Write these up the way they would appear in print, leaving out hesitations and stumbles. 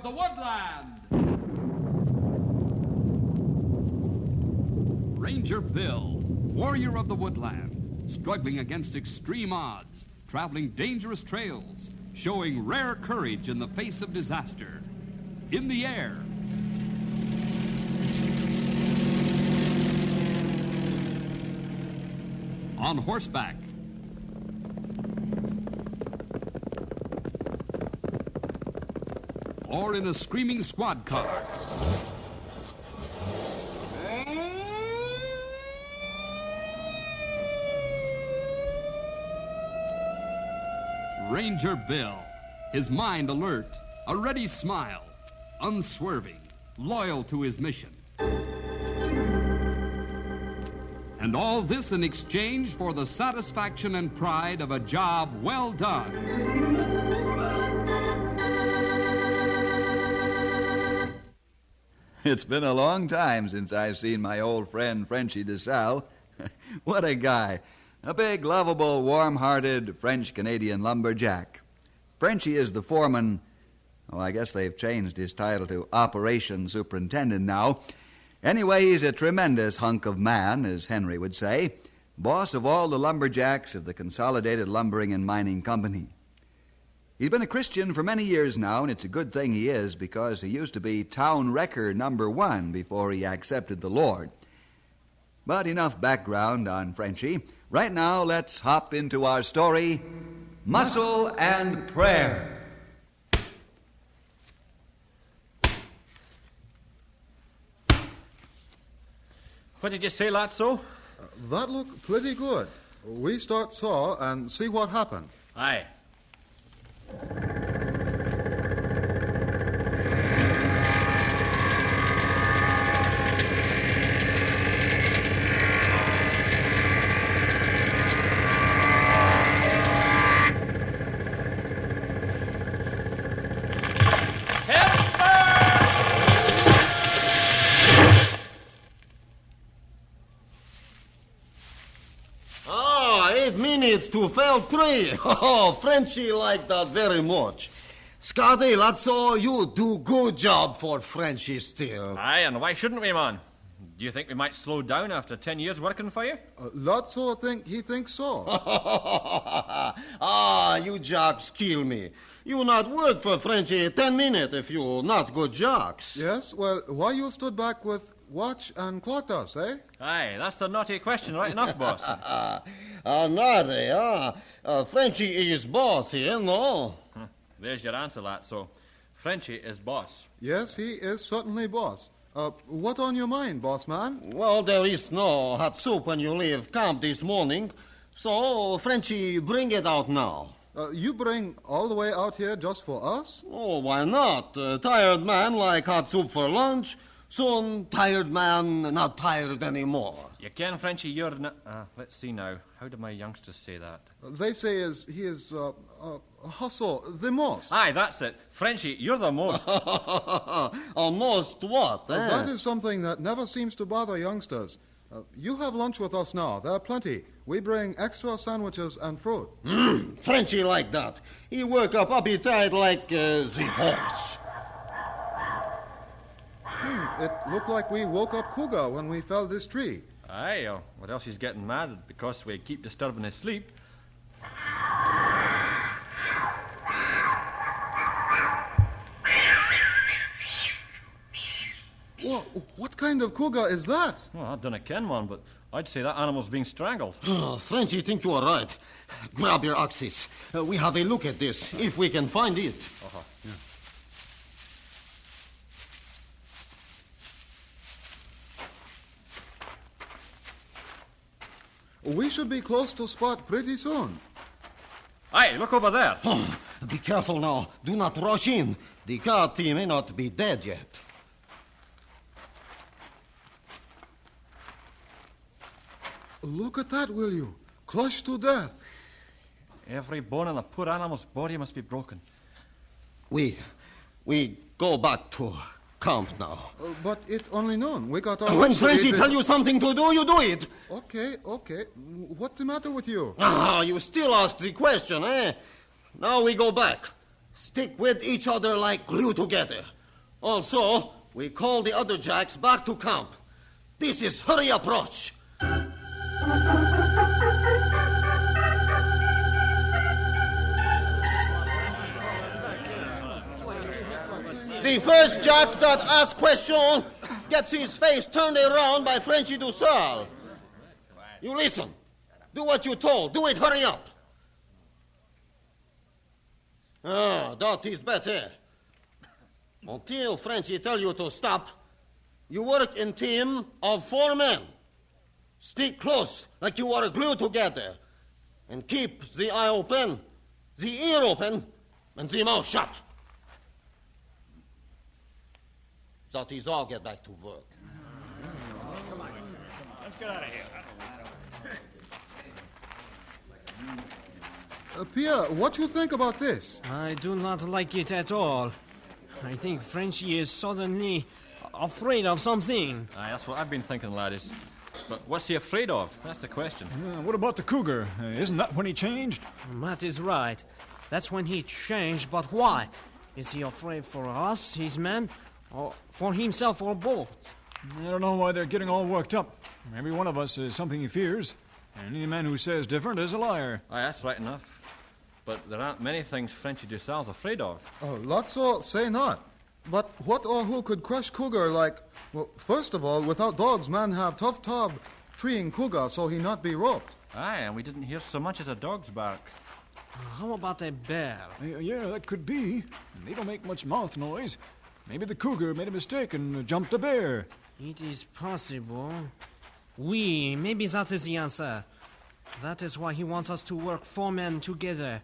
of the woodland. Ranger Bill, warrior of the woodland, struggling against extreme odds, traveling dangerous trails, showing rare courage in the face of disaster. In the air. On horseback. Or in a screaming squad car. Ranger Bill, his mind alert, a ready smile, unswerving, loyal to his mission. And all this in exchange for the satisfaction and pride of a job well done. It's been a long time since I've seen my old friend Frenchy DeSalle. What a guy. A big, lovable, warm-hearted French-Canadian lumberjack. Frenchy is the foreman. Oh, I guess they've changed his title to Operation Superintendent now. Anyway, he's a tremendous hunk of man, as Henry would say. Boss of all the lumberjacks of the Consolidated Lumbering and Mining Company. He's been a Christian for many years now, and it's a good thing he is, because he used to be town wrecker #1 before he accepted the Lord. But enough background on Frenchy. Right now, let's hop into our story, Muscle and Prayer. What did you say, Lotso? That looked pretty good. We start saw and see what happened. Aye. Minutes to fell tree. Oh, Frenchy like that very much. Scotty, Lotso, you do good job for Frenchy still. Aye, and why shouldn't we, man? Do you think we might slow down after 10 years working for you? Lotso he thinks so. You jocks kill me. You not work for Frenchy 10 minutes if you not good jocks. Yes, well, why you stood back with watch and clocked us, eh? Aye, that's the naughty question, right enough, boss. Naughty, Frenchy is boss here, no? There's your answer, lad. So, Frenchy is boss. Yes, he is certainly boss. What on your mind, boss man? Well, there is no hot soup when you leave camp this morning, so Frenchy, bring it out now. You bring all the way out here just for us? Oh, why not? Tired man like hot soup for lunch. Soon, tired man, not tired anymore. You can, Frenchy, you're not... let's see now. How do my youngsters say that? They say he is hustle the most. Aye, that's it. Frenchy, you're the most. Most what? That is something that never seems to bother youngsters. You have lunch with us now. There are plenty. We bring extra sandwiches and fruit. Frenchy like that. He work up appetite like the horse. It looked like we woke up Cougar when we fell this tree. Aye, what else he's getting mad because we keep disturbing his sleep. What kind of cougar is that? Well, I don't ken one, but I'd say that animal's being strangled. Frenchy, think you are right. Grab your axes. We have a look at this, if we can find it. Yeah. We should be close to spot pretty soon. Aye, look over there. Be careful now. Do not rush in. The car team may not be dead yet. Look at that, will you? Crushed to death. Every bone in the poor animal's body must be broken. We go back to camp now. But it's only noon. We got our... When Frenchy tell you something to do, you do it. Okay. What's the matter with you? You still ask the question, eh? Now we go back. Stick with each other like glue together. Also, we call the other jacks back to camp. This is hurry approach. The first jack that asks question gets his face turned around by Frenchy Dussel. You listen. Do what you're told. Do it, hurry up. Ah, that is better. Until Frenchy tell you to stop, you work in team of 4 men. Stick close like you are glued together. And keep the eye open, the ear open, and the mouth shut. That is all. Get back to work. Come on. Let's get out of here. Pierre, what you think about this? I do not like it at all. I think Frenchy is suddenly afraid of something. Aye, that's what I've been thinking, laddies. But what's he afraid of? That's the question. What about the cougar? Isn't that when he changed? Matt is right. That's when he changed, but why? Is he afraid for us, his men, or for himself, or both? I don't know why they're getting all worked up. Every one of us is something he fears. And any man who says different is a liar. Aye, that's right enough. But there aren't many things Frenchy Dussel's afraid of. Oh, lots or say not. But what or who could crush cougar like... Well, first of all, without dogs, man have tough job treeing cougar so he not be roped. Aye, and we didn't hear so much as a dog's bark. How about a bear? Yeah, that could be. They don't make much mouth noise. Maybe the cougar made a mistake and jumped the bear. It is possible. Maybe that is the answer. That is why he wants us to work 4 men together.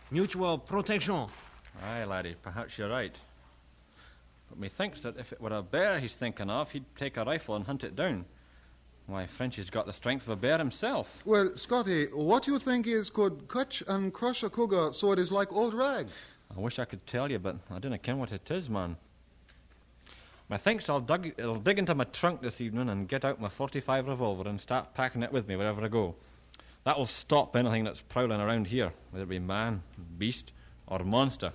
Mutual protection. Aye, laddie, perhaps you're right. But methinks that if it were a bear he's thinking of, he'd take a rifle and hunt it down. Why, Frenchy's got the strength of a bear himself. Well, Scotty, what you think is could catch and crush a cougar so it is like old rag? I wish I could tell you, but I don't ken what it is, man. Methinks I'll dig into my trunk this evening and get out my .45 revolver and start packing it with me wherever I go. That will stop anything that's prowling around here, whether it be man, beast, or monster.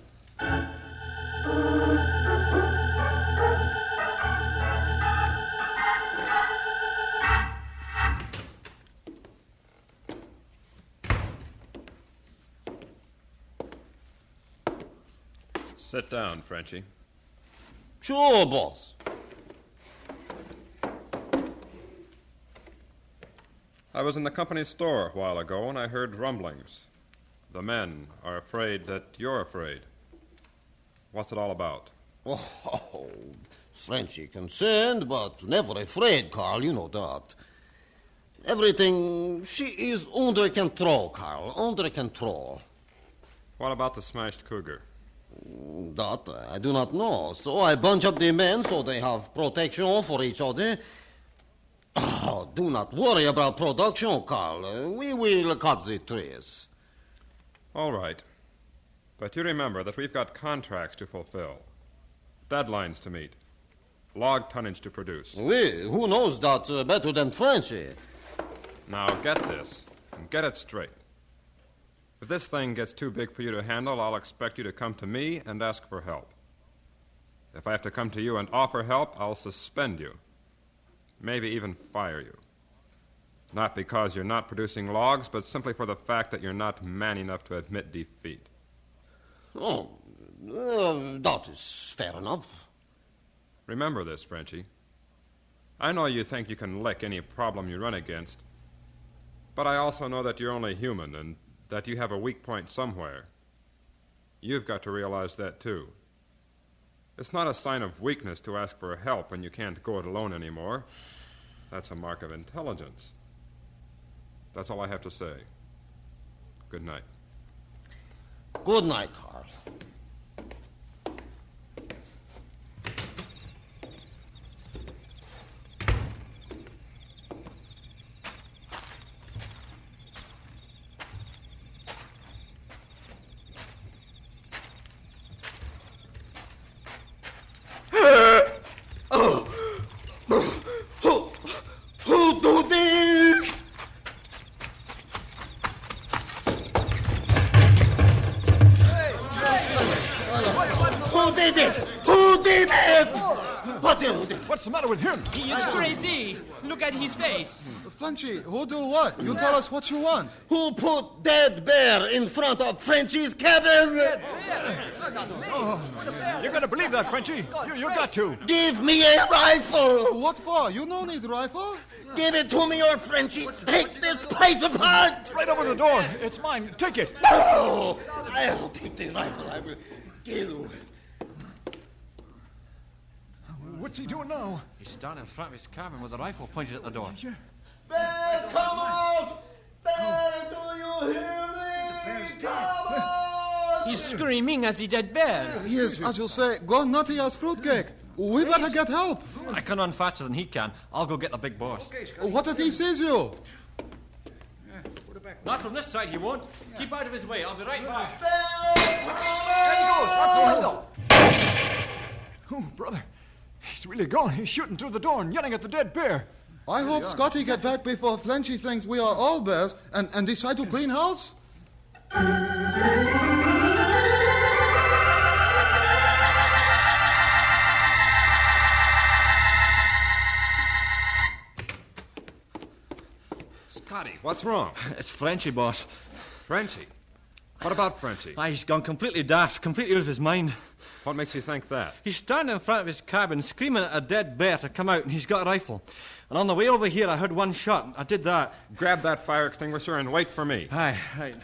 Sit down, Frenchy. Sure, boss. I was in the company store a while ago, and I heard rumblings. The men are afraid that you're afraid. What's it all about? Oh, Frenchy concerned, but never afraid, Carl, you know that. Everything, she is under control, Carl, under control. What about the smashed cougar? That I do not know. So I bunch up the men so they have protection for each other. Oh, do not worry about production, Carl. We will cut the trees. All right. But you remember that we've got contracts to fulfill, deadlines to meet, log tonnage to produce. Who knows that better than Frenchy? Now get this, and get it straight. If this thing gets too big for you to handle, I'll expect you to come to me and ask for help. If I have to come to you and offer help, I'll suspend you. Maybe even fire you. Not because you're not producing logs, but simply for the fact that you're not man enough to admit defeat. Oh, that is fair enough. Remember this, Frenchy. I know you think you can lick any problem you run against, but I also know that you're only human and that you have a weak point somewhere. You've got to realize that, too. It's not a sign of weakness to ask for help when you can't go it alone anymore. That's a mark of intelligence. That's all I have to say. Good night. Good night, Carl. Who do this? What's the matter with him? He is crazy. Look at his face. Frenchy, who do what? You tell us what you want. Who put dead bear in front of Frenchy's cabin? You gotta believe that, Frenchy. You got to. Give me a rifle. What for? You no need rifle? Give it to me or Frenchy take this place apart. Right over the door. It's mine. Take it. No! I'll take the rifle. I will kill you. What's he doing now? He's standing in front of his cabin with a rifle pointed at the door. Bear, come out! Bear, do you hear me? Come out! He's screaming as the dead bear. He is, as you say, gone nutty as fruitcake. We better get help. I can run faster than he can. I'll go get the big boss. What if he sees you? Not from this side, he won't. Keep out of his way. I'll be right back. Oh, brother. He's really gone. He's shooting through the door and yelling at the dead bear. I hope Scotty get back before Frenchy thinks we are all bears and decide to clean house. Scotty, what's wrong? It's Frenchy, boss. Frenchy? What about Frenchy? He's gone completely daft, completely out of his mind. What makes you think that? He's standing in front of his cabin screaming at a dead bear to come out, and he's got a rifle. And on the way over here, I heard one shot. I did that. Grab that fire extinguisher and wait for me. Aye, right.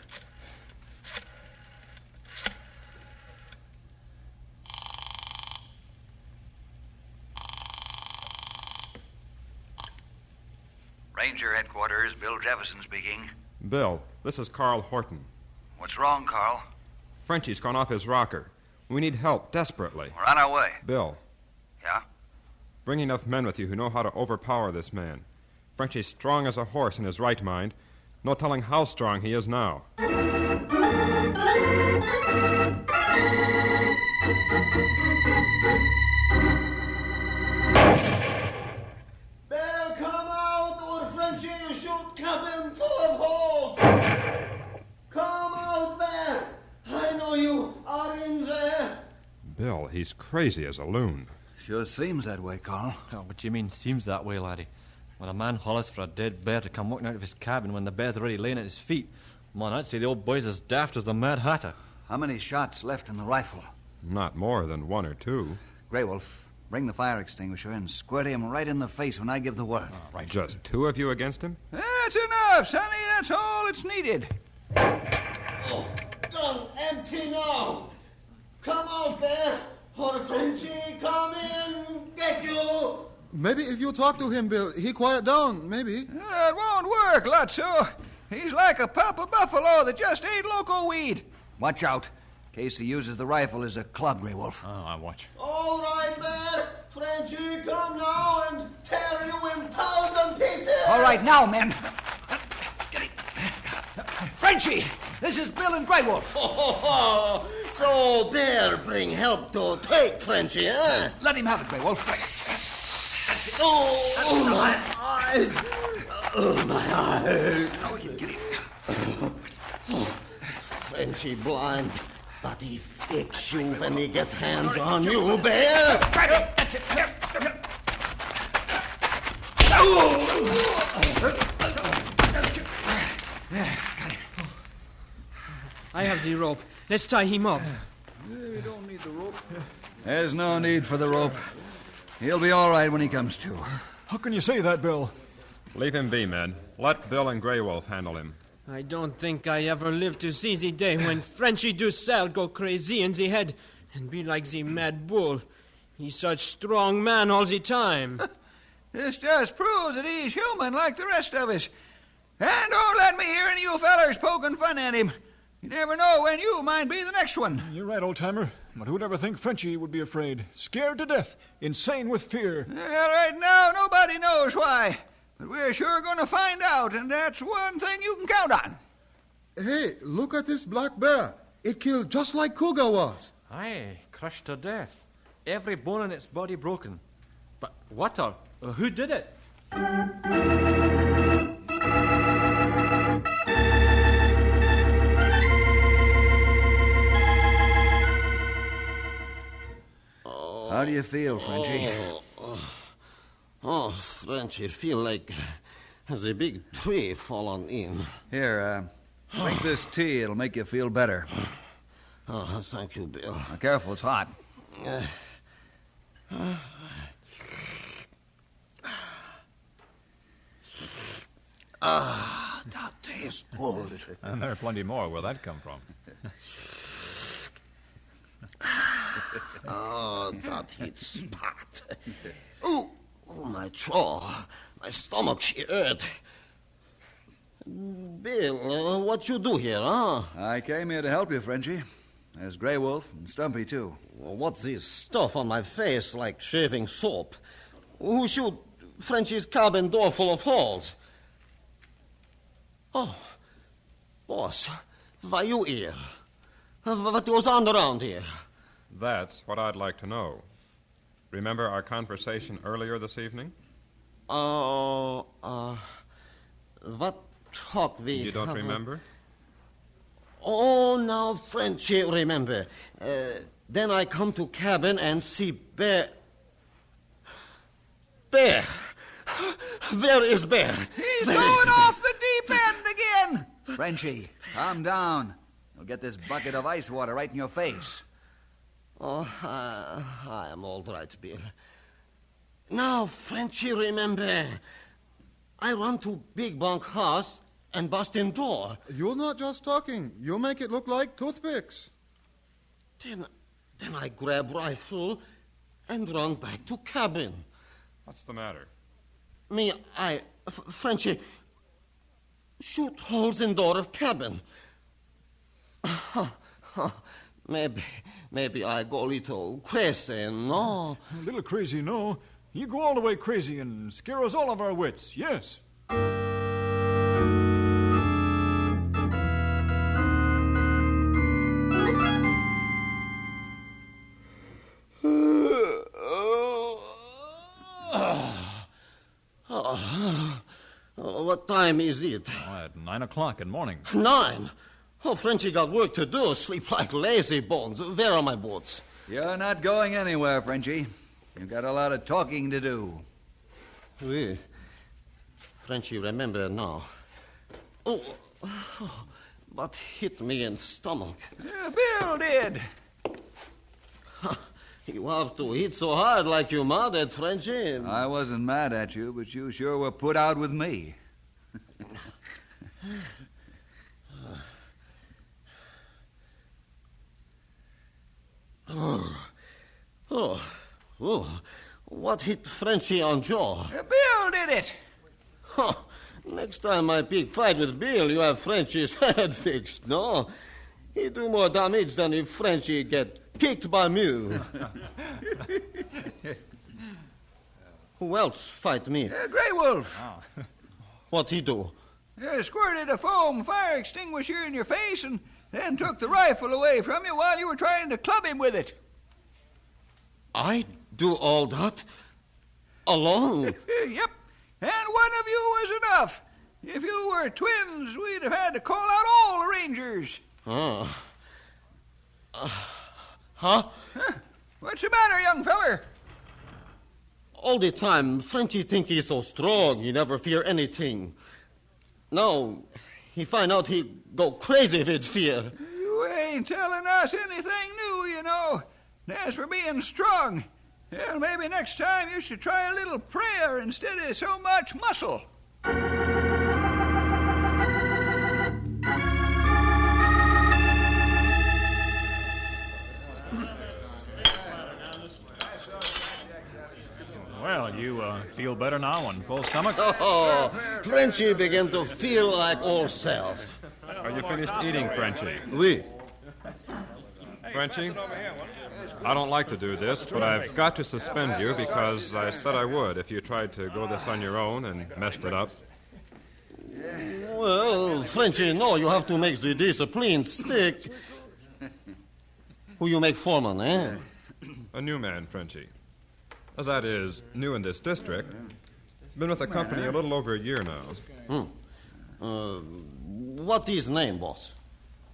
Ranger headquarters, Bill Jefferson speaking. Bill, this is Carl Horton. What's wrong, Carl? Frenchy's gone off his rocker. We need help desperately. We're on our way. Bill. Yeah? Bring enough men with you who know how to overpower this man. Frenchy's strong as a horse in his right mind. No telling how strong he is now. Bear, come out or Frenchy shoot cabin full of holes. Come out, Bear. I know you are in there. Bill, he's crazy as a loon. Sure seems that way, Carl. Oh, what do you mean, seems that way, laddie? When a man hollers for a dead bear to come walking out of his cabin when the bear's already laying at his feet, man, I'd say the old boy's as daft as the Mad Hatter. How many shots left in the rifle? Not more than one or two. Grey Wolf, bring the fire extinguisher and squirt him right in the face when I give the word. Right. Just two of you against him? That's enough, Sonny. That's all that's needed. Oh, gun empty now. Come out, Bear, or Frenchy come in, get you. Maybe if you talk to him, Bill, he quiet down, maybe. It won't work, Lotso. He's like a pup of buffalo that just ate loco weed. Watch out. Casey uses the rifle as a club, Grey Wolf. Oh, I watch. All right, Bear, Frenchy come now and tear you in 1,000 pieces. All right, now, men. Frenchy, this is Bill and Grey Wolf. So Bear bring help to take Frenchy, eh? Let him have it, Grey Wolf. Oh, my eyes. Oh, my eyes. Frenchy blind, but he fix you when he gets hands on you, Bear. That's it. I have the rope. Let's tie him up. We don't need the rope. There's no need for the rope. He'll be all right when he comes to. How can you say that, Bill? Leave him be, men. Let Bill and Grey Wolf handle him. I don't think I ever live to see the day when Frenchy Dussel go crazy in the head and be like the mad bull. He's such strong man all the time. This just proves that he's human like the rest of us. And don't let me hear any of you fellers poking fun at him. You never know when you might be the next one. You're right, old-timer. But who'd ever think Frenchy would be afraid? Scared to death. Insane with fear. Well, right now, nobody knows why. But we're sure going to find out, and that's one thing you can count on. Hey, look at this black bear. It killed just like Cougar was. Aye, crushed to death. Every bone in its body broken. But what who did it? How do you feel, Frenchy? Oh, Frenchy, feel like there's a big tree fallen in. Here, drink this tea. It'll make you feel better. Oh, thank you, Bill. Now, careful, it's hot. That tastes good. And there are plenty more. Where'll that come from? Oh, that heat spot. Oh, my jaw. My stomach, she hurt. Bill, what you do here, huh? I came here to help you, Frenchie. There's Grey Wolf and Stumpy, too. What's this stuff on my face like shaving soap? Who shoot Frenchie's cabin door full of holes? Oh, boss, why you here? What goes on around here? That's what I'd like to know. Remember our conversation earlier this evening? What talk we... You don't remember? Oh, now Frenchie remember. Then I come to cabin and see Bear. Bear! Where is Bear? He's going off the deep end again! Frenchie, calm down. You'll get this bucket of ice water right in your face. Oh, I am all right, Bill. Now, Frenchie, remember. I run to Big Bunk house and bust in door. You're not just talking. You make it look like toothpicks. Then I grab rifle and run back to cabin. What's the matter? Me, Frenchie, shoot holes in door of cabin. Maybe I go a little crazy, no? A little crazy, no. You go all the way crazy and scare us all of our wits, yes. What time is it? At 9 o'clock in the morning. 9? Oh, Frenchie got work to do. Sleep like lazy bones. Where are my boots? You're not going anywhere, Frenchie. You've got a lot of talking to do. Oui. Frenchie, remember now. Oh, what hit me in stomach? Bill did. You have to hit so hard like you mad at Frenchie. I wasn't mad at you, but you sure were put out with me. Oh, what hit Frenchie on jaw? Bill did it. Huh. Next time I pick fight with Bill, you have Frenchie's head fixed, no? He do more damage than if Frenchie get kicked by me. Who else fight me? Grey Wolf. Oh. What he do? Squirted a foam fire extinguisher in your face and then took the rifle away from you while you were trying to club him with it. I do all that? Alone? Yep. And one of you was enough. If you were twins, we'd have had to call out all the Rangers. Huh? What's the matter, young feller? All the time, Frenchie think he's so strong, he never fear anything. Now, he find out he go crazy with fear. You ain't telling us anything new, you know. As for being strong, well, maybe next time you should try a little prayer instead of so much muscle. Well, you feel better now on full stomach? Oh, Frenchie began to feel like old self. Are you finished eating, Frenchie? Oui. Frenchie, I don't like to do this, but I've got to suspend you because I said I would if you tried to go this on your own and messed it up. Well, Frenchie, no, you have to make the discipline stick. Who you make foreman, eh? A new man, Frenchie. That is, new in this district. Been with the company a little over a year now. What is name, boss?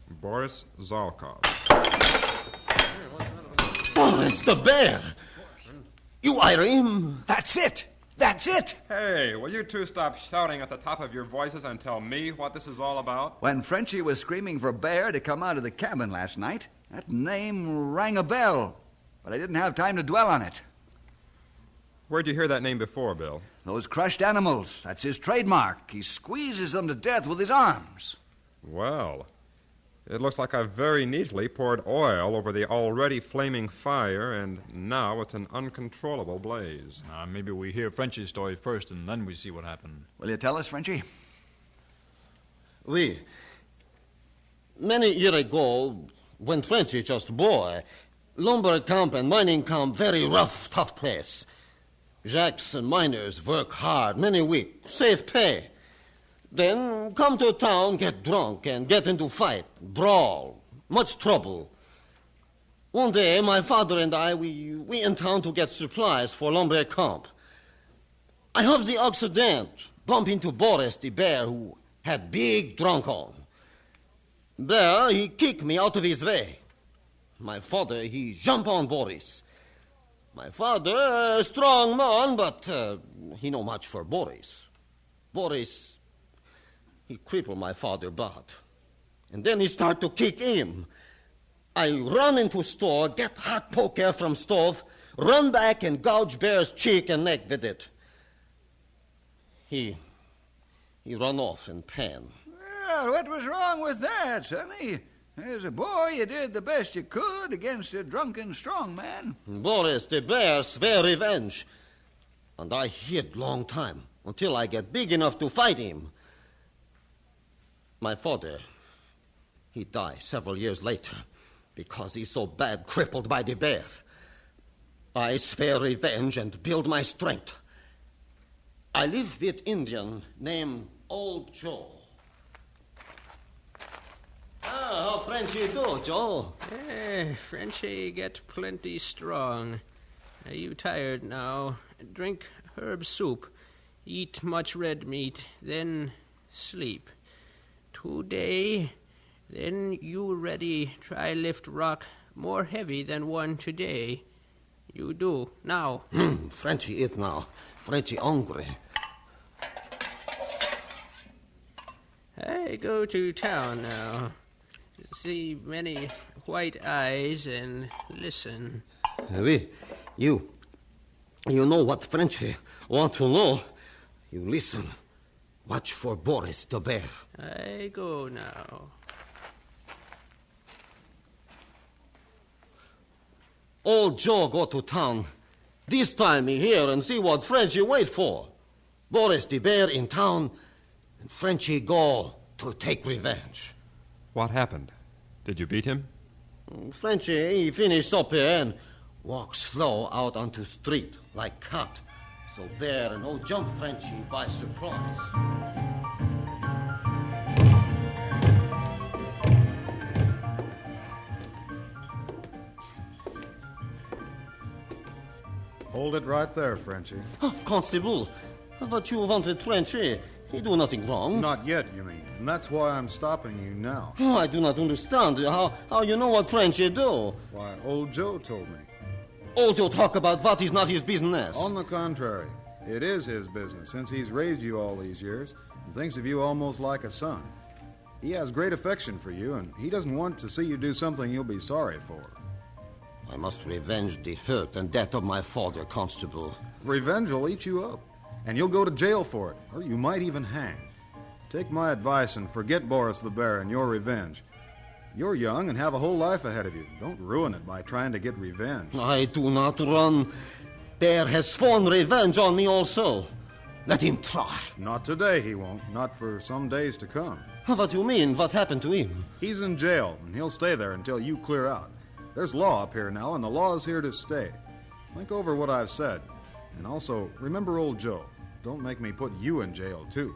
Boris Zalkov. Oh, it's the bear. You hire him? That's it. That's it! Hey, will you two stop shouting at the top of your voices and tell me what this is all about? When Frenchie was screaming for Bear to come out of the cabin last night, that name rang a bell, but I didn't have time to dwell on it. Where'd you hear that name before, Bill? Those crushed animals, that's his trademark. He squeezes them to death with his arms. Well, it looks like I've very neatly poured oil over the already flaming fire, and now it's an uncontrollable blaze. Maybe we hear Frenchie's story first, and then we see what happened. Will you tell us, Frenchie? Oui. Many years ago, when Frenchy just boy, lumber camp and mining camp very rough, tough place. Jacks and miners work hard, many weeks, save pay. Then come to town, get drunk, and get into fight, brawl, much trouble. One day, my father and I, we in town to get supplies for lumber camp. I have the accident, bump into Boris, the bear, who had big drunk on. Bear, he kick me out of his way. My father, he jump on Boris. My father, strong man, but he no much for Boris. Boris, he crippled my father bad. And then he start to kick him. I run into store, get hot poker from stove, run back and gouge Bear's cheek and neck with it. He run off in pain. Well, what was wrong with that, sonny? As a boy, you did the best you could against a drunken strong man. Boris, the bear, swear revenge. And I hid long time, until I get big enough to fight him. My father, he died several years later, because he's so bad crippled by the bear. I swear revenge and build my strength. I live with Indian named Old Joe. How Frenchy do, Joe? Frenchy get plenty strong. Are you tired now? Drink herb soup. Eat much red meat, then sleep. Today, then you ready try lift rock more heavy than one today. You do, now. Frenchy eat now. Frenchy hungry. I go to town now. See many white eyes and listen. Oui, you know what Frenchy want to know. You listen. Watch for Boris the bear. I go now. Old Joe go to town. This time he hear and see what Frenchy wait for. Boris the bear in town, and Frenchy go to take revenge. What happened? Did you beat him? Frenchy, he finish supper and walk slow out onto street like cat. So bear no jump Frenchy by surprise. Hold it right there, Frenchy. Constable, what you want with Frenchy? He do nothing wrong. Not yet, you mean. And that's why I'm stopping you now. I do not understand. How you know what Frenchy do? Why, old Joe told me. Old Joe talk about what is not his business. On the contrary, it is his business, since he's raised you all these years and thinks of you almost like a son. He has great affection for you, and he doesn't want to see you do something you'll be sorry for. I must revenge the hurt and death of my father, Constable. Revenge will eat you up, and you'll go to jail for it, or you might even hang. Take my advice and forget Boris the Bear and your revenge. You're young and have a whole life ahead of you. Don't ruin it by trying to get revenge. I do not run. Bear has sworn revenge on me also. Let him try. Not today, he won't. Not for some days to come. What do you mean? What happened to him? He's in jail, and he'll stay there until you clear out. There's law up here now, and the law is here to stay. Think over what I've said. And also, remember old Joe. Don't make me put you in jail, too.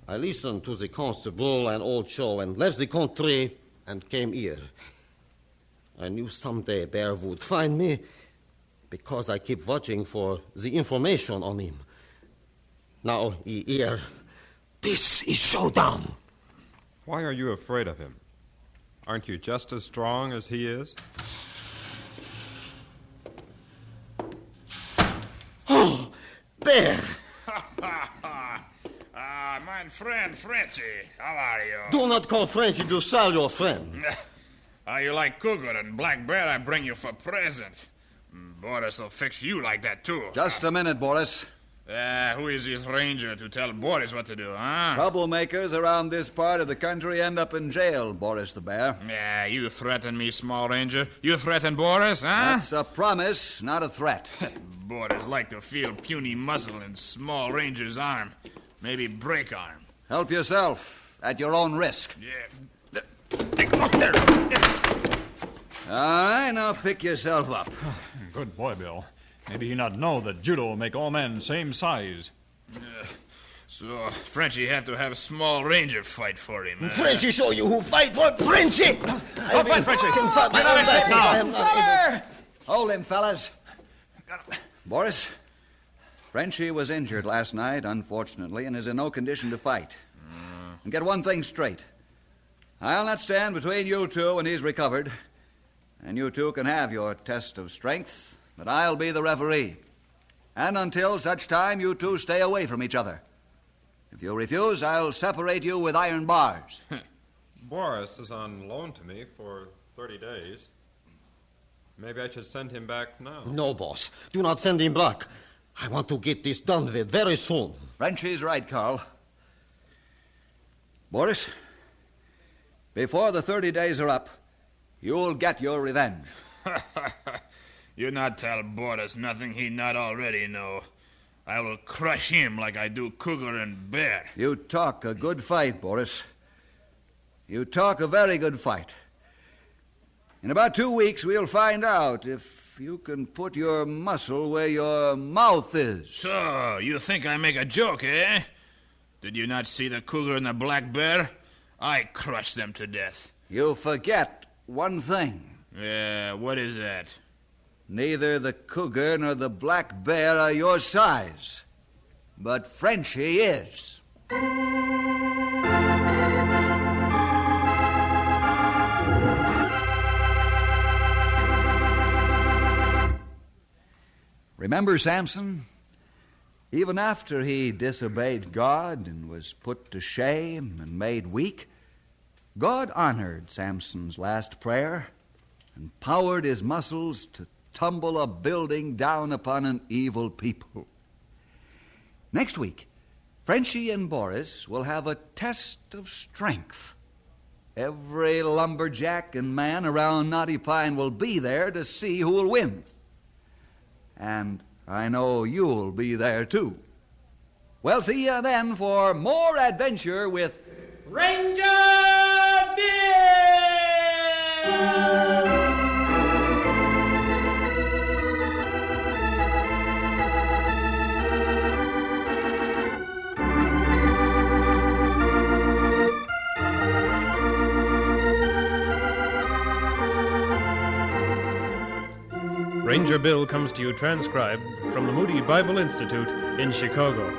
I listened to the constable and old Joe and left the country and came here. I knew someday Bear would find me because I keep watching for the information on him. Now he here. This is showdown. Why are you afraid of him? Aren't you just as strong as he is? bear. My friend Frenchy, how are you? Do not call Frenchy Dussel your friend. You like cougar and black bear, I bring you for present. Boris will fix you like that, too. Just a minute, Boris. Who is this ranger to tell Boris what to do, huh? Troublemakers around this part of the country end up in jail, Boris the Bear. Yeah, you threaten me, small ranger. You threaten Boris, huh? That's a promise, not a threat. Boris like to feel puny muscle in small ranger's arm. Maybe break arm. Help yourself, at your own risk. Yeah. All right, now pick yourself up. Good boy, Bill. Maybe he not know that judo will make all men same size. So Frenchy have to have a small ranger fight for him. Frenchy show you who fight for Frenchy. I'll fight Frenchy. Hold him, fellas. Boris, Frenchy was injured last night, unfortunately, and is in no condition to fight. And get one thing straight. I'll not stand between you two when he's recovered. And you two can have your test of strength, but I'll be the referee. And until such time, you two stay away from each other. If you refuse, I'll separate you with iron bars. Boris is on loan to me for 30 days. Maybe I should send him back now. No, boss. Do not send him back. I want to get this done with very soon. Frenchy's right, Carl. Boris, before the 30 days are up, you'll get your revenge. You not tell Boris nothing he not already know. I will crush him like I do cougar and bear. You talk a good fight, Boris. You talk a very good fight. In about 2 weeks, we'll find out if you can put your muscle where your mouth is. So, you think I make a joke, eh? Did you not see the cougar and the black bear? I crushed them to death. You forget one thing. Yeah, what is that? Neither the cougar nor the black bear are your size. But Frenchy is. Remember Samson? Even after he disobeyed God and was put to shame and made weak, God honored Samson's last prayer and powered his muscles to tumble a building down upon an evil people. Next week, Frenchy and Boris will have a test of strength. Every lumberjack and man around Knotty Pine will be there to see who will win. And I know you'll be there, too. Well, see you then for more adventure with Ranger Bill! Ranger Bill comes to you transcribed from the Moody Bible Institute in Chicago.